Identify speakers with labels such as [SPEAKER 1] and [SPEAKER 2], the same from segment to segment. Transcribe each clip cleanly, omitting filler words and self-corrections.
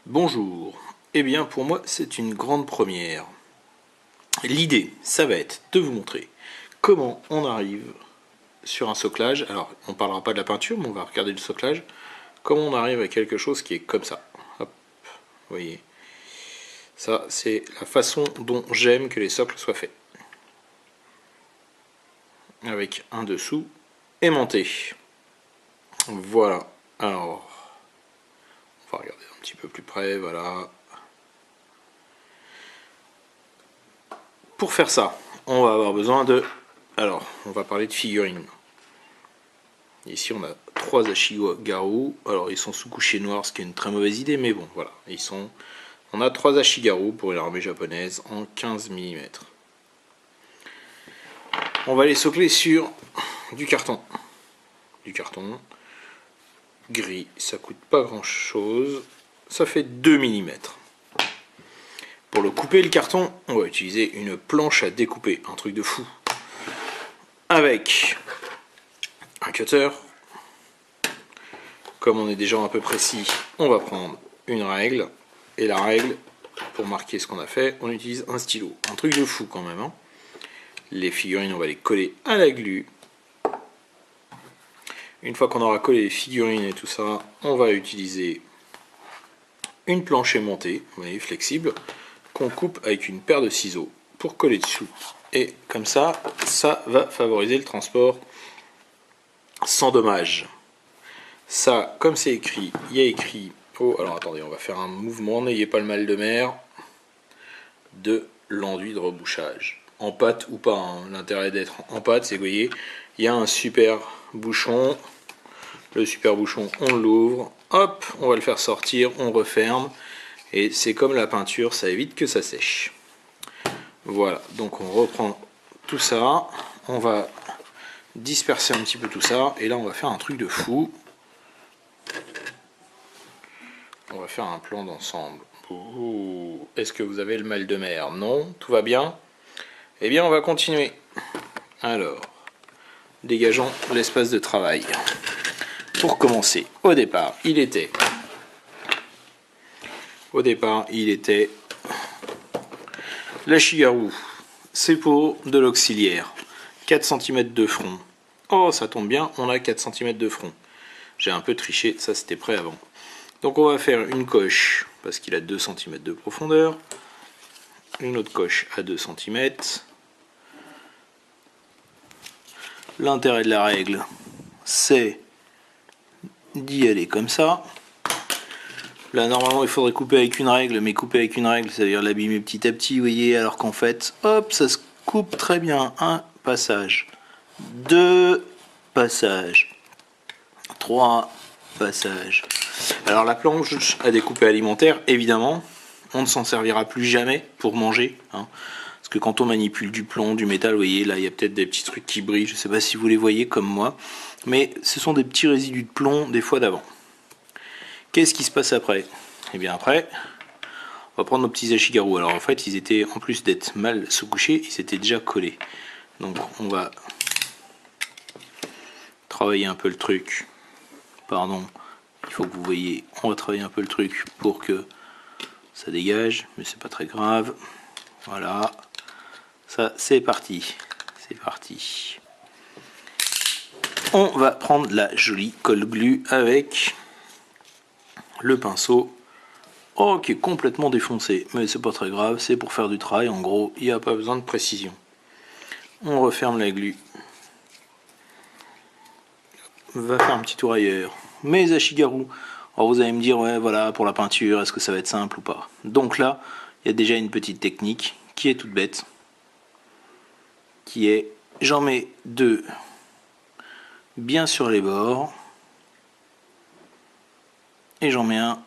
[SPEAKER 1] Bonjour. Eh bien, pour moi, c'est une grande première. L'idée, ça va être de vous montrer comment on arrive sur un soclage. Alors, on ne parlera pas de la peinture, mais on va regarder le soclage. Comment on arrive à quelque chose qui est comme ça. Hop, vous voyez. Ça, c'est la façon dont j'aime que les socles soient faits. Avec un dessous aimanté. Voilà. Alors, on va regarder un petit peu plus près. Voilà. Pour faire ça, on va avoir besoin de... Alors, on va parler de figurines. Ici, on a 3 Ashigaru. Alors, ils sont sous couché noir, ce qui est une très mauvaise idée, mais bon, voilà. On a 3 Ashigaru pour une armée japonaise en 15 mm. On va les socler sur du carton. Du carton gris, ça coûte pas grand chose. Ça fait 2 mm. Pour le couper, le carton, on va utiliser une planche à découper, un truc de fou. Avec un cutter. Comme on est déjà un peu précis, on va prendre une règle. Et la règle, pour marquer ce qu'on a fait, on utilise un stylo. Un truc de fou quand même. Hein. Les figurines, on va les coller à la glu. Une fois qu'on aura collé les figurines et tout ça, on va utiliser une planche aimantée, vous voyez, flexible, qu'on coupe avec une paire de ciseaux pour coller dessous. Et comme ça, ça va favoriser le transport sans dommage. Ça, comme c'est écrit, il y a écrit... Oh, alors attendez, on va faire un mouvement, n'ayez pas le mal de mer, de l'enduit de rebouchage. En pâte ou pas, hein. L'intérêt d'être en pâte, c'est que vous voyez, il y a un super bouchon. Le super bouchon, on l'ouvre, hop, on va le faire sortir, on referme. Et c'est comme la peinture, ça évite que ça sèche. Voilà, donc on reprend tout ça, on va disperser un petit peu tout ça, et là on va faire un truc de fou. On va faire un plan d'ensemble. Est-ce que vous avez le mal de mer? Non? Tout va bien? Eh bien, on va continuer. Alors, dégageons l'espace de travail. Pour commencer, au départ, il était l'Ashigaru. C'est pour de l'auxiliaire. 4 cm de front. Oh, ça tombe bien, on a 4 cm de front. J'ai un peu triché, ça c'était prêt avant. Donc on va faire une coche, parce qu'il a 2 cm de profondeur. Une autre coche à 2 cm. L'intérêt de la règle, c'est d'y aller comme ça. Là, normalement, il faudrait couper avec une règle, mais couper avec une règle, ça veut dire l'abîmer petit à petit, vous voyez, alors qu'en fait, hop, ça se coupe très bien. Un passage, 2 passages, 3 passages. Alors, la planche à découper alimentaire, évidemment, on ne s'en servira plus jamais pour manger, hein. Parce que quand on manipule du plomb, du métal, vous voyez, là, il y a peut-être des petits trucs qui brillent, je ne sais pas si vous les voyez comme moi, mais ce sont des petits résidus de plomb des fois d'avant. Qu'est-ce qui se passe après? Et bien après, on va prendre nos petits Ashigaru. Alors en fait, ils étaient, en plus d'être mal sous-couchés, ils étaient déjà collés. Donc on va travailler un peu le truc. Pardon, il faut que vous voyez, on va travailler un peu le truc pour que ça dégage, mais c'est pas très grave. Voilà, ça c'est parti. C'est parti. On va prendre la jolie colle glue avec le pinceau. Oh, qui est complètement défoncé, mais c'est pas très grave, c'est pour faire du travail, en gros, il n'y a pas besoin de précision. On referme la glu. On va faire un petit tour ailleurs. Mes Ashigaru. Alors vous allez me dire, ouais, voilà, pour la peinture, est-ce que ça va être simple ou pas? Donc là, il y a déjà une petite technique qui est toute bête, qui est, j'en mets 2 bien sur les bords, et j'en mets un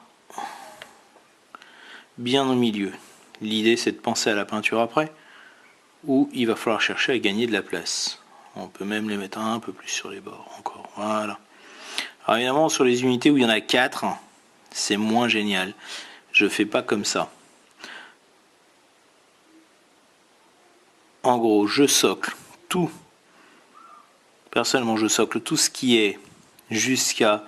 [SPEAKER 1] bien au milieu. L'idée, c'est de penser à la peinture après, où il va falloir chercher à gagner de la place. On peut même les mettre un peu plus sur les bords encore. Voilà. Alors évidemment, sur les unités où il y en a 4, c'est moins génial. Je fais pas comme ça. En gros, je socle tout. Personnellement, je socle tout ce qui est jusqu'à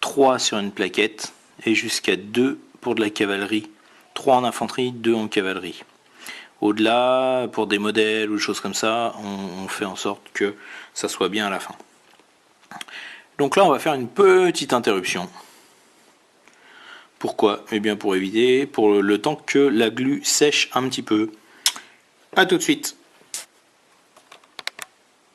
[SPEAKER 1] 3 sur une plaquette et jusqu'à 2 pour de la cavalerie, 3 en infanterie, 2 en cavalerie. Au-delà, pour des modèles ou des choses comme ça, on fait en sorte que ça soit bien à la fin. Donc là, on va faire une petite interruption. Pourquoi? Eh bien pour éviter, pour le temps que la glu sèche un petit peu. A tout de suite.